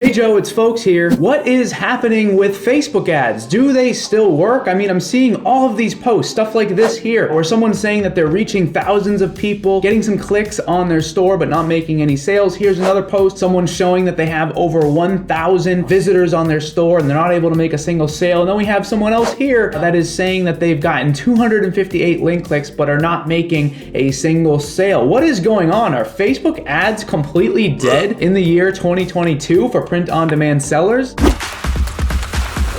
Hey Joe, it's Folks here. What is happening with Facebook ads? Do they still work? I mean, I'm seeing all of these posts, stuff like this here, where someone's saying that they're reaching thousands of people, getting some clicks on their store, but not making any sales. Here's another post, someone showing that they have over 1,000 visitors on their store and they're not able to make a single sale. And then we have someone else here that is saying that they've gotten 258 link clicks, but are not making a single sale. What is going on? Are Facebook ads completely dead in the year 2022 for print-on-demand sellers?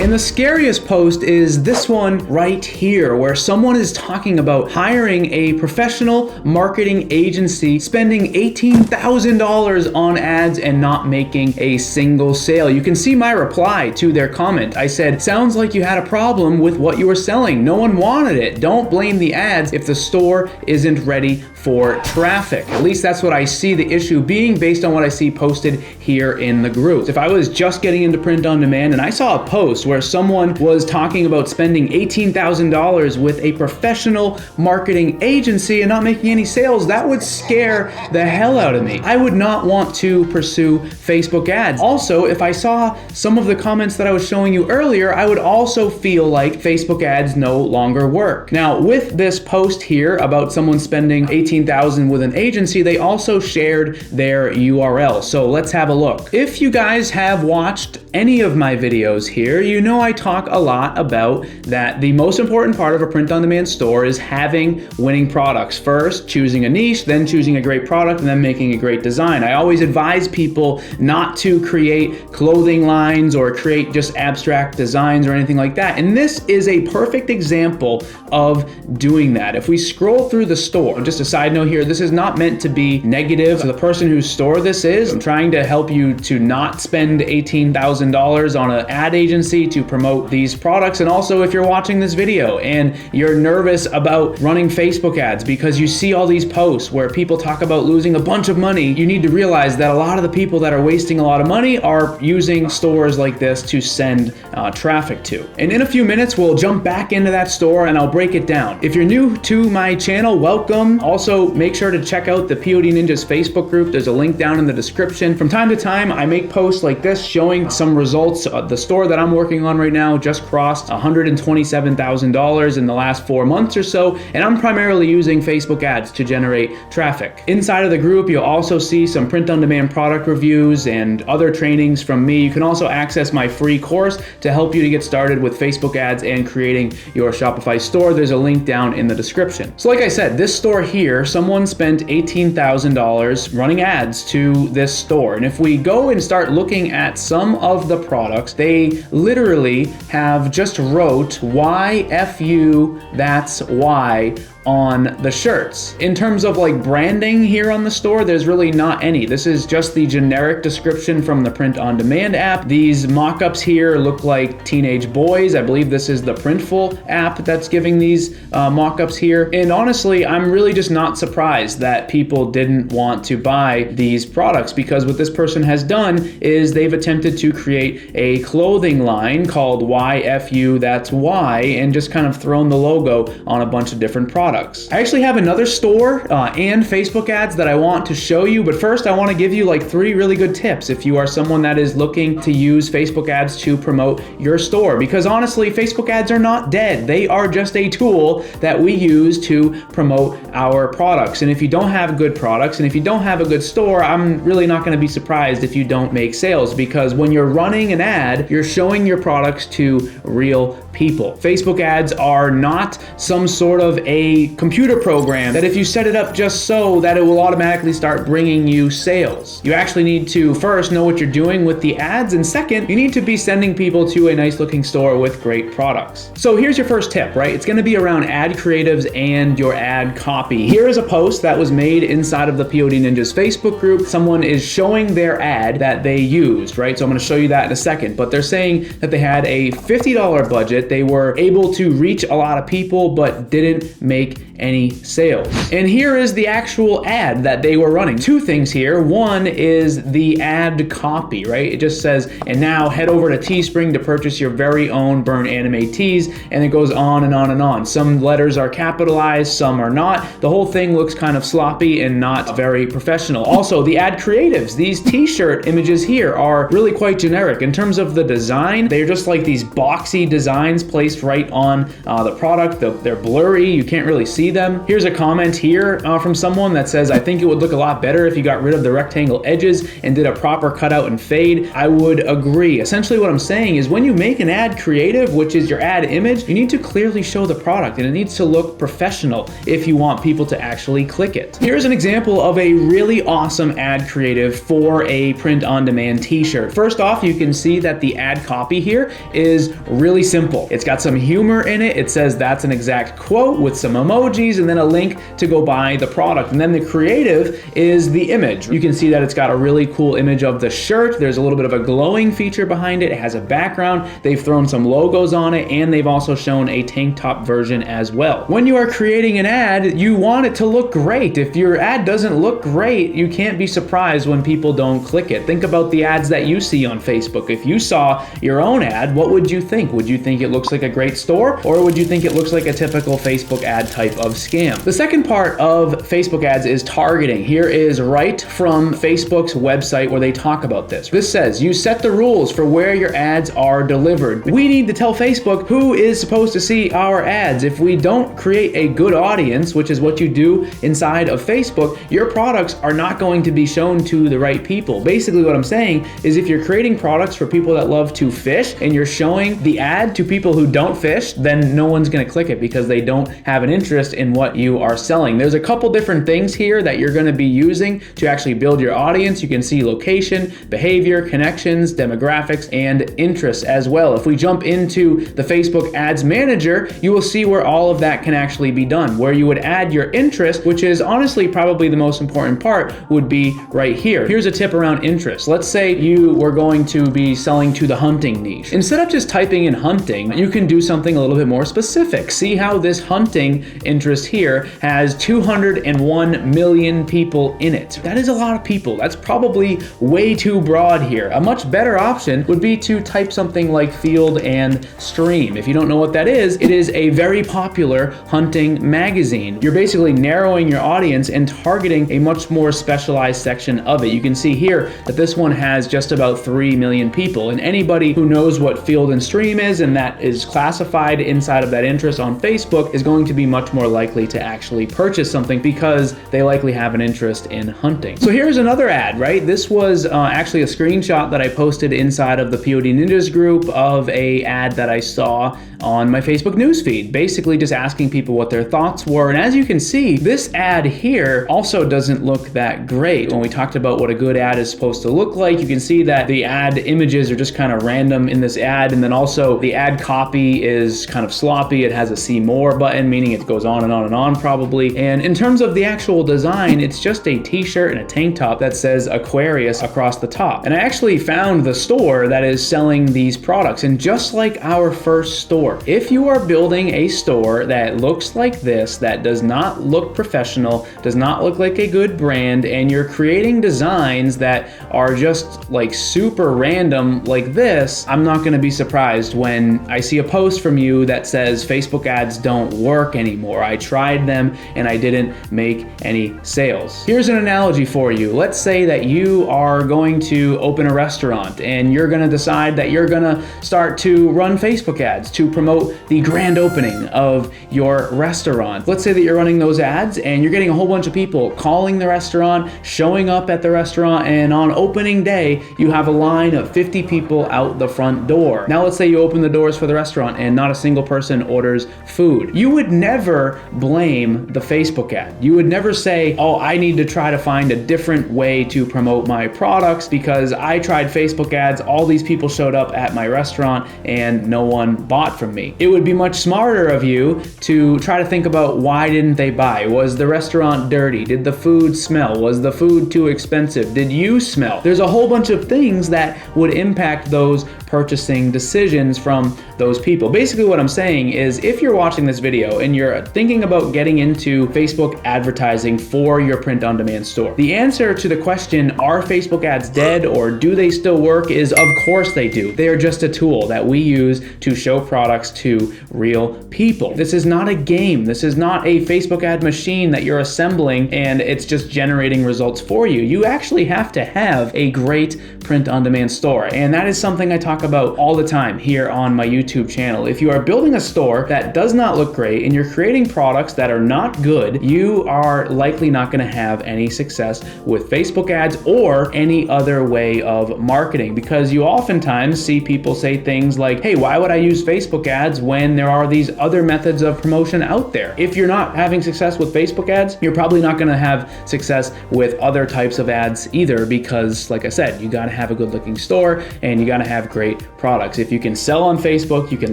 And the scariest post is this one right here, where someone is talking about hiring a professional marketing agency, spending $18,000 on ads and not making a single sale. You can see my reply to their comment. I said, sounds like you had a problem with what you were selling. No one wanted it. Don't blame the ads if the store isn't ready for traffic. At least that's what I see the issue being based on what I see posted here in the group. If I was just getting into print on demand and I saw a post where someone was talking about spending $18,000 with a professional marketing agency and not making any sales, that would scare the hell out of me. I would not want to pursue Facebook ads. Also, if I saw some of the comments that I was showing you earlier, I would also feel like Facebook ads no longer work. Now, with this post here about someone spending $18,000 with an agency, they also shared their URL. So let's have a look. If you guys have watched any of my videos here, you know I talk a lot about that the most important part of a print-on-demand store is having winning products. First, choosing a niche, then choosing a great product, and then making a great design. I always advise people not to create clothing lines or create just abstract designs or anything like that. And this is a perfect example of doing that. If we scroll through the store, just a side note here, this is not meant to be negative to the person whose store this is. I'm trying to help you to not spend $18,000 on an ad agency to promote these products. And also, if you're watching this video and you're nervous about running Facebook ads because you see all these posts where people talk about losing a bunch of money, you need to realize that a lot of the people that are wasting a lot of money are using stores like this to send traffic to. And in a few minutes, we'll jump back into that store and I'll break it down. If you're new to my channel, welcome. Also, make sure to check out the POD Ninjas Facebook group. There's a link down in the description. From time to time, I make posts like this showing some results. The store that I'm working on right now just crossed $127,000 in the last 4 months or so, and I'm primarily using Facebook ads to generate traffic. Inside of the group, you'll also see some print-on-demand product reviews and other trainings from me. You can also access my free course to help you to get started with Facebook ads and creating your Shopify store. There's a link down in the description. So like I said, this store here, someone spent $18,000 running ads to this store. And if we go and start looking at some of the products, they literally have just wrote YFU, that's why, on the shirts. In terms of like branding here on the store, there's really not any. This is just the generic description from the print-on-demand app. These mock-ups here look like teenage boys. I believe this is the Printful app that's giving these mock-ups here. And honestly, I'm really just not surprised that people didn't want to buy these products, because what this person has done is they've attempted to create a clothing line called YFU, that's why, and just kind of thrown the logo on a bunch of different products. I actually have another store and Facebook ads that I want to show you, but first I want to give you like 3 really good tips if you are someone that is looking to use Facebook ads to promote your store. Because honestly, Facebook ads are not dead. They are just a tool that we use to promote our products. And if you don't have good products and if you don't have a good store, I'm really not going to be surprised if you don't make sales, because when you're running an ad, you're showing your products to real people. Facebook ads are not some sort of a computer program that if you set it up just so that it will automatically start bringing you sales. You actually need to first know what you're doing with the ads, and second, you need to be sending people to a nice looking store with great products. So here's your first tip, right? It's gonna be around ad creatives and your ad copy. Here is a post that was made inside of the POD Ninjas Facebook group. Someone is showing their ad that they used, right? So I'm gonna show you that in a second, but they're saying that they had a $50 budget. They were able to reach a lot of people, but didn't make any sales. And here is the actual ad that they were running. Two things here. One is the ad copy, right? It just says, and now head over to Teespring to purchase your very own Burn Anime tees, and it goes on and on and on. Some letters are capitalized, some are not. The whole thing looks kind of sloppy and not very professional. Also, the ad creatives, these t-shirt images here are really quite generic. In terms of the design, they're just like these boxy designs placed right on the product. They're blurry, you can't really see them. Here's a comment here from someone that says, I think it would look a lot better if you got rid of the rectangle edges and did a proper cutout and fade. I would agree. Essentially what I'm saying is when you make an ad creative, which is your ad image, you need to clearly show the product and it needs to look professional if you want people to actually click it. Here's an example of a really awesome ad creative for a print-on-demand t-shirt. First off, you can see that the ad copy here is really simple. It's got some humor in it. It says that's an exact quote with some emojis and then a link to go buy the product. And then the creative is the image. You can see that it's got a really cool image of the shirt. There's a little bit of a glowing feature behind it. It has a background. They've thrown some logos on it, and they've also shown a tank top version as well. When you are creating an ad, you want it to look great. If your ad doesn't look great, you can't be surprised when people don't click it. Think about the ads that you see on Facebook. If you saw your own ad, what would you think? Would you think it looks like a great store, or would you think it looks like a typical Facebook ad type of scam? The second part of Facebook ads is targeting. Here is right from Facebook's website where they talk about this. This says, you set the rules for where your ads are delivered. We need to tell Facebook who is supposed to see our ads. If we don't create a good audience, which is what you do inside of Facebook, your products are not going to be shown to the right people. Basically what I'm saying is if you're creating products for people that love to fish and you're showing the ad to people who don't fish, then no one's going to click it because they don't have an interest in what you are selling. There's a couple different things here that you're going to be using to actually build your audience. You can see location, behavior, connections, demographics, and interests as well. If we jump into the Facebook Ads Manager, you will see where all of that can actually be done. Where you would add your interest, which is honestly probably the most important part, would be right here. Here's a tip around interest. Let's say you were going to be selling to the hunting niche. Instead of just typing in hunting, you can do something a little bit more specific. See how this hunting interest here has 201 million people in it. That is a lot of people. That's probably way too broad here. A much better option would be to type something like field and stream. If you don't know what that is, it is a very popular hunting magazine. You're basically narrowing your audience and targeting a much more specialized section of it. You can see here that this one has just about 3 million people, and anybody who knows what field and stream is and that is classified inside of that interest on Facebook is going to be much more likely to actually purchase something because they likely have an interest in hunting. So here's another ad, right? This was actually a screenshot that I posted inside of the POD Ninjas group of a ad that I saw on my Facebook newsfeed, basically just asking people what their thoughts were. And as you can see, this ad here also doesn't look that great. When we talked about what a good ad is supposed to look like, you can see that the ad images are just kind of random in this ad, and then also the ad copy is kind of sloppy. It has a see more button, meaning it goes on and on and on probably. And in terms of the actual design, it's just a t-shirt and a tank top that says Aquarius across the top. And I actually found the store that is selling these products, and just like our first store, if you are building a store that looks like this, that does not look professional, does not look like a good brand, and you're creating designs that are just like super random like this, I'm not going to be surprised when I see a post from you that says Facebook ads don't work anymore. I tried them and I didn't make any sales. Here's an analogy for you. Let's say that you are going to open a restaurant and you're going to decide that you're going to start to run Facebook ads to promote the grand opening of your restaurant. Let's say that you're running those ads and you're getting a whole bunch of people calling the restaurant, showing up at the restaurant, and on opening day, you have a line of 50 people out the front door. Now let's say you open the doors for the restaurant and not a single person orders food. You would never blame the Facebook ad. You would never say, oh, I need to try to find a different way to promote my products because I tried Facebook ads, all these people showed up at my restaurant and no one bought from me. It would be much smarter of you to try to think about why didn't they buy? Was the restaurant dirty? Did the food smell? Was the food too expensive? Did you smell? There's a whole bunch of things that would impact those purchasing decisions from those people. Basically what I'm saying is if you're watching this video and you're thinking thinking about getting into Facebook advertising for your print-on-demand store. The answer to the question, are Facebook ads dead or do they still work, is of course they do. They are just a tool that we use to show products to real people. This is not a game. This is not a Facebook ad machine that you're assembling and it's just generating results for you. You actually have to have a great print-on-demand store, and that is something I talk about all the time here on my YouTube channel. If you are building a store that does not look great and you're creating products that are not good, you are likely not going to have any success with Facebook ads or any other way of marketing, because you oftentimes see people say things like, hey, why would I use Facebook ads when there are these other methods of promotion out there? If you're not having success with Facebook ads, you're probably not going to have success with other types of ads either, because like I said, you got to have a good looking store and you got to have great products. If you can sell on Facebook, you can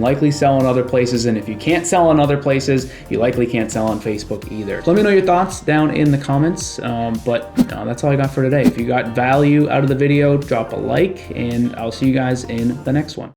likely sell on other places, and if you can't sell on other places, you likely can't sell on Facebook either. So let me know your thoughts down in the comments, but that's all I got for today. If you got value out of the video, drop a like, and I'll see you guys in the next one.